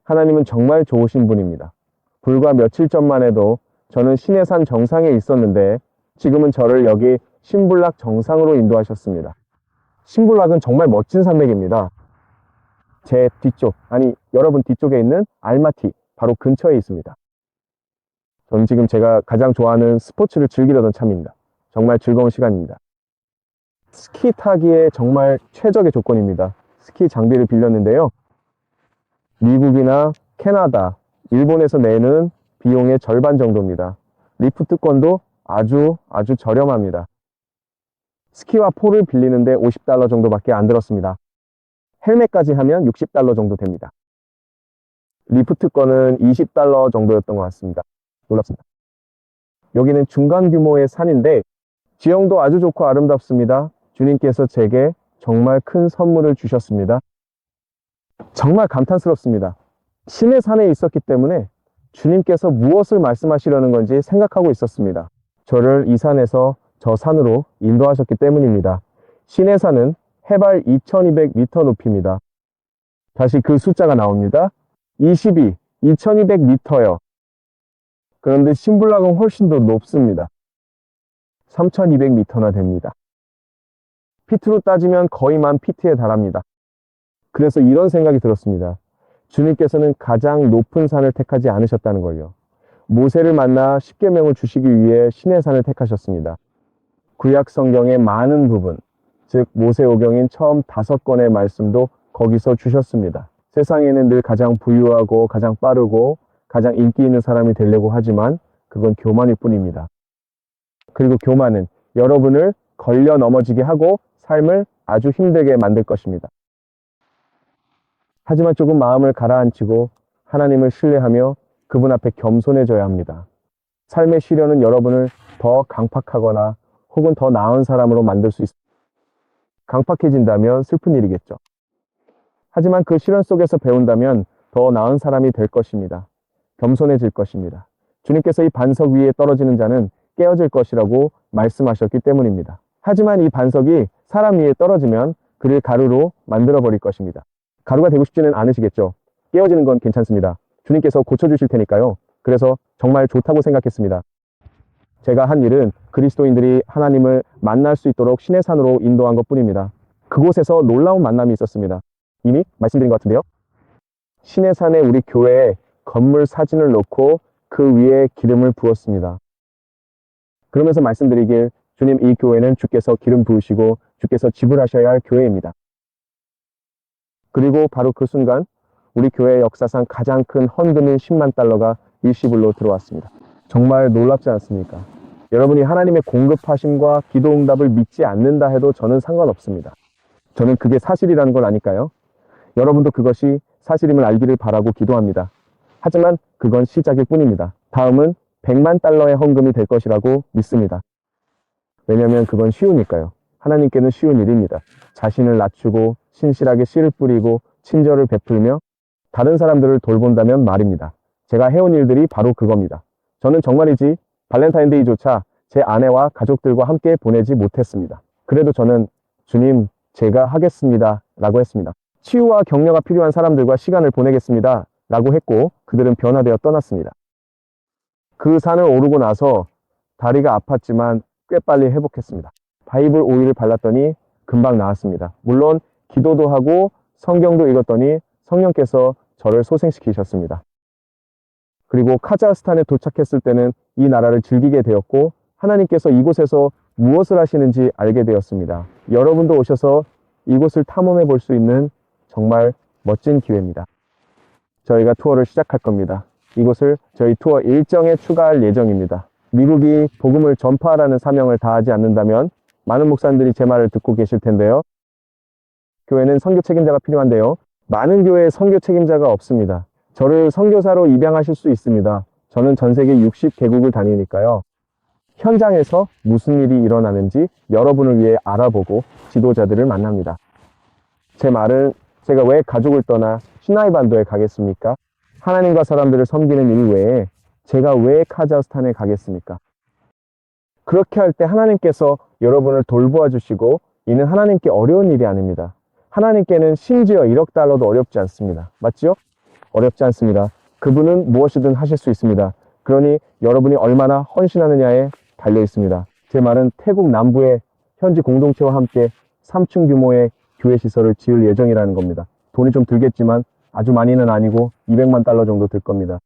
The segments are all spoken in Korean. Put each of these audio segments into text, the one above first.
하나님은 정말 좋으신 분입니다. 불과 며칠 전만 해도 저는 시내산 정상에 있었는데 지금은 저를 여기 신불락 정상으로 인도하셨습니다. 신불락은 정말 멋진 산맥입니다. 제 뒤쪽, 아니 여러분 뒤쪽에 있는 알마티 바로 근처에 있습니다. 저는 지금 제가 가장 좋아하는 스포츠를 즐기려던 참입니다. 정말 즐거운 시간입니다. 스키 타기에 정말 최적의 조건입니다. 스키 장비를 빌렸는데요. 미국이나 캐나다, 일본에서 내는 비용의 절반 정도입니다. 리프트권도 아주 저렴합니다. 스키와 폴을 빌리는데 $50 정도밖에 안 들었습니다. 헬멧까지 하면 $60 정도 됩니다. 리프트권은 $20 정도였던 것 같습니다. 놀랍습니다. 여기는 중간 규모의 산인데 지형도 아주 좋고 아름답습니다. 주님께서 제게 정말 큰 선물을 주셨습니다. 정말 감탄스럽습니다. 신의 산에 있었기 때문에 주님께서 무엇을 말씀하시려는 건지 생각하고 있었습니다. 저를 이 산에서 저 산으로 인도하셨기 때문입니다. 신의 산은 해발 2200m 높이입니다. 다시 그 숫자가 나옵니다. 2200m요. 그런데 신불락은 훨씬 더 높습니다. 3200m나 됩니다. 피트로 따지면 거의 10,000피트에 달합니다. 그래서 이런 생각이 들었습니다. 주님께서는 가장 높은 산을 택하지 않으셨다는 걸요. 모세를 만나 십계명을 주시기 위해 신의 산을 택하셨습니다. 구약 성경의 많은 부분, 즉 모세오경인 처음 5권의 말씀도 거기서 주셨습니다. 세상에는 늘 가장 부유하고 가장 빠르고 가장 인기 있는 사람이 되려고 하지만 그건 교만일 뿐입니다. 그리고 교만은 여러분을 걸려 넘어지게 하고 삶을 아주 힘들게 만들 것입니다. 하지만 조금 마음을 가라앉히고 하나님을 신뢰하며 그분 앞에 겸손해져야 합니다. 삶의 시련은 여러분을 더 강팍하거나 혹은 더 나은 사람으로 만들 수 있습니다. 강팍해진다면 슬픈 일이겠죠. 하지만 그 시련 속에서 배운다면 더 나은 사람이 될 것입니다. 겸손해질 것입니다. 주님께서 이 반석 위에 떨어지는 자는 깨어질 것이라고 말씀하셨기 때문입니다. 하지만 이 반석이 사람 위에 떨어지면 그를 가루로 만들어 버릴 것입니다. 가루가 되고 싶지는 않으시겠죠. 깨어지는 건 괜찮습니다. 주님께서 고쳐주실 테니까요. 그래서 정말 좋다고 생각했습니다. 제가 한 일은 그리스도인들이 하나님을 만날 수 있도록 신의 산으로 인도한 것 뿐입니다. 그곳에서 놀라운 만남이 있었습니다. 이미 말씀드린 것 같은데요. 신의 산에 우리 교회에 건물 사진을 놓고 그 위에 기름을 부었습니다. 그러면서 말씀드리길, 주님, 이 교회는 주께서 기름 부으시고 주께서 지불하셔야 할 교회입니다. 그리고 바로 그 순간 우리 교회 역사상 가장 큰 헌금인 $100,000가 일시불로 들어왔습니다. 정말 놀랍지 않습니까? 여러분이 하나님의 공급하심과 기도 응답을 믿지 않는다 해도 저는 상관없습니다. 저는 그게 사실이라는 걸 아니까요. 여러분도 그것이 사실임을 알기를 바라고 기도합니다. 하지만 그건 시작일 뿐입니다. 다음은 $1,000,000의 헌금이 될 것이라고 믿습니다. 왜냐하면 그건 쉬우니까요. 하나님께는 쉬운 일입니다. 자신을 낮추고 신실하게 씨를 뿌리고 친절을 베풀며 다른 사람들을 돌본다면 말입니다. 제가 해온 일들이 바로 그겁니다. 저는 정말이지 발렌타인데이조차 제 아내와 가족들과 함께 보내지 못했습니다. 그래도 저는 주님, 제가 하겠습니다 라고 했습니다. 치유와 격려가 필요한 사람들과 시간을 보내겠습니다 라고 했고 그들은 변화되어 떠났습니다. 그 산을 오르고 나서 다리가 아팠지만 꽤 빨리 회복했습니다. 바이블 오일을 발랐더니 금방 나았습니다. 물론 기도도 하고 성경도 읽었더니 성령께서 저를 소생시키셨습니다. 그리고 카자흐스탄에 도착했을 때는 이 나라를 즐기게 되었고 하나님께서 이곳에서 무엇을 하시는지 알게 되었습니다. 여러분도 오셔서 이곳을 탐험해 볼 수 있는 정말 멋진 기회입니다. 저희가 투어를 시작할 겁니다. 이곳을 저희 투어 일정에 추가할 예정입니다. 미국이 복음을 전파하라는 사명을 다하지 않는다면 많은 목사님들이 제 말을 듣고 계실 텐데요. 교회는 선교 책임자가 필요한데요. 많은 교회에 선교 책임자가 없습니다. 저를 선교사로 입양하실 수 있습니다. 저는 전 세계 60개국을 다니니까요. 현장에서 무슨 일이 일어나는지 여러분을 위해 알아보고 지도자들을 만납니다. 제 말은 제가 왜 가족을 떠나 시나이 반도에 가겠습니까? 하나님과 사람들을 섬기는 일 외에 제가 왜 카자흐스탄에 가겠습니까? 그렇게 할 때 하나님께서 여러분을 돌보아 주시고 이는 하나님께 어려운 일이 아닙니다. 하나님께는 심지어 $1억 달러도 어렵지 않습니다. 맞죠? 어렵지 않습니다. 그분은 무엇이든 하실 수 있습니다. 그러니 여러분이 얼마나 헌신하느냐에 달려 있습니다. 제 말은 태국 남부의 현지 공동체와 함께 3층 규모의 교회 시설을 지을 예정이라는 겁니다. 돈이 좀 들겠지만 아주 많이는 아니고 200만 달러 정도 들 겁니다.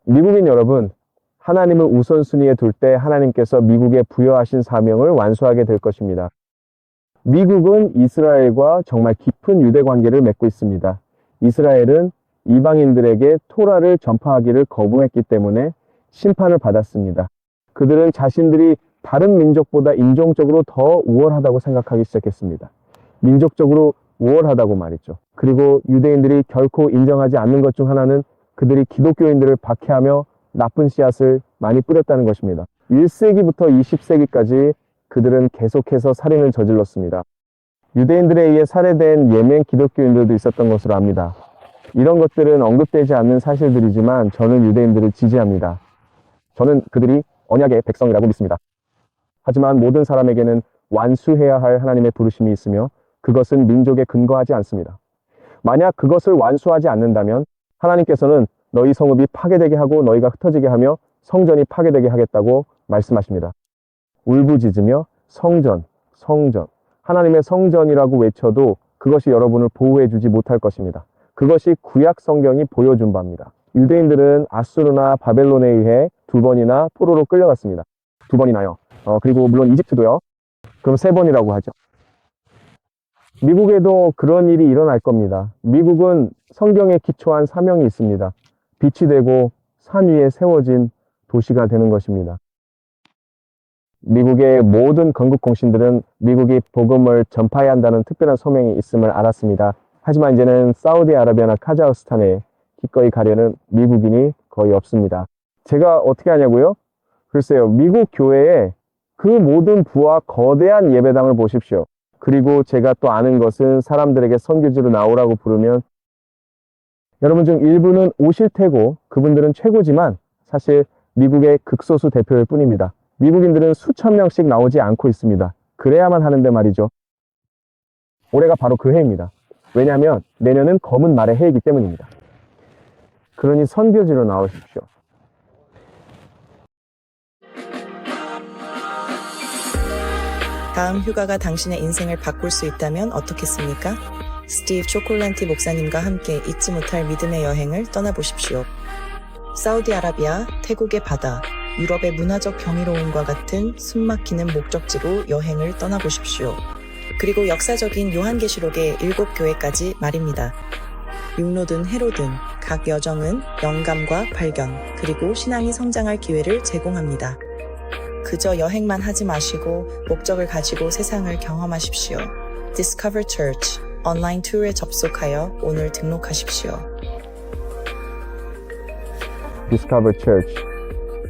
미국인 여러분, 하나님을 우선순위에 둘 때 하나님께서 미국에 부여하신 사명을 완수하게 될 것입니다. 미국은 이스라엘과 정말 깊은 유대 관계를 맺고 있습니다. 이스라엘은 이방인들에게 토라를 전파하기를 거부했기 때문에 심판을 받았습니다. 그들은 자신들이 다른 민족보다 인종적으로 더 우월하다고 생각하기 시작했습니다. 민족적으로 우월하다고 말이죠. 그리고 유대인들이 결코 인정하지 않는 것 중 하나는 그들이 기독교인들을 박해하며 나쁜 씨앗을 많이 뿌렸다는 것입니다. 1세기부터 20세기까지 그들은 계속해서 살인을 저질렀습니다. 유대인들에 의해 살해된 예멘 기독교인들도 있었던 것으로 압니다. 이런 것들은 언급되지 않는 사실들이지만 저는 유대인들을 지지합니다. 저는 그들이 언약의 백성이라고 믿습니다. 하지만 모든 사람에게는 완수해야 할 하나님의 부르심이 있으며 그것은 민족에 근거하지 않습니다. 만약 그것을 완수하지 않는다면 하나님께서는 너희 성읍이 파괴되게 하고 너희가 흩어지게 하며 성전이 파괴되게 하겠다고 말씀하십니다. 울부짖으며 성전. 하나님의 성전이라고 외쳐도 그것이 여러분을 보호해주지 못할 것입니다. 그것이 구약 성경이 보여준 바입니다. 유대인들은 아수르나 바벨론에 의해 2번이나 포로로 끌려갔습니다. 2번이나요. 그리고 물론 이집트도요. 그럼 3번이라고 하죠. 미국에도 그런 일이 일어날 겁니다. 미국은 성경에 기초한 사명이 있습니다. 빛이 되고 산 위에 세워진 도시가 되는 것입니다. 미국의 모든 건국 공신들은 미국이 복음을 전파해야 한다는 특별한 소명이 있음을 알았습니다. 하지만 이제는 사우디아라비아나 카자흐스탄에 기꺼이 가려는 미국인이 거의 없습니다. 제가 어떻게 하냐고요? 글쎄요, 미국 교회에 그 모든 부와 거대한 예배당을 보십시오. 그리고 제가 또 아는 것은 사람들에게 선교지로 나오라고 부르면 여러분 중 일부는 오실 테고 그분들은 최고지만 사실 미국의 극소수 대표일 뿐입니다. 미국인들은 수천 명씩 나오지 않고 있습니다. 그래야만 하는데 말이죠. 올해가 바로 그 해입니다. 왜냐하면 내년은 검은 말의 해이기 때문입니다. 그러니 선교지로 나오십시오. 다음 휴가가 당신의 인생을 바꿀 수 있다면 어떻겠습니까? 스티브 초콜란티 목사님과 함께 잊지 못할 믿음의 여행을 떠나보십시오. 사우디아라비아, 태국의 바다, 유럽의 문화적 경이로움과 같은 숨막히는 목적지로 여행을 떠나보십시오. 그리고 역사적인 요한계시록의 7교회까지 말입니다. 육로든 해로든 각 여정은 영감과 발견, 그리고 신앙이 성장할 기회를 제공합니다. 그저 여행만 하지 마시고 목적을 가지고 세상을 경험하십시오. Discover Church 온라인 투어에 접속하여 오늘 등록하십시오. Discover Church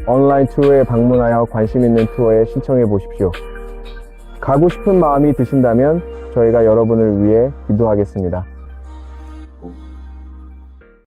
온라인 투어에 방문하여 관심 있는 투어에 신청해 보십시오. 가고 싶은 마음이 드신다면 저희가 여러분을 위해 기도하겠습니다.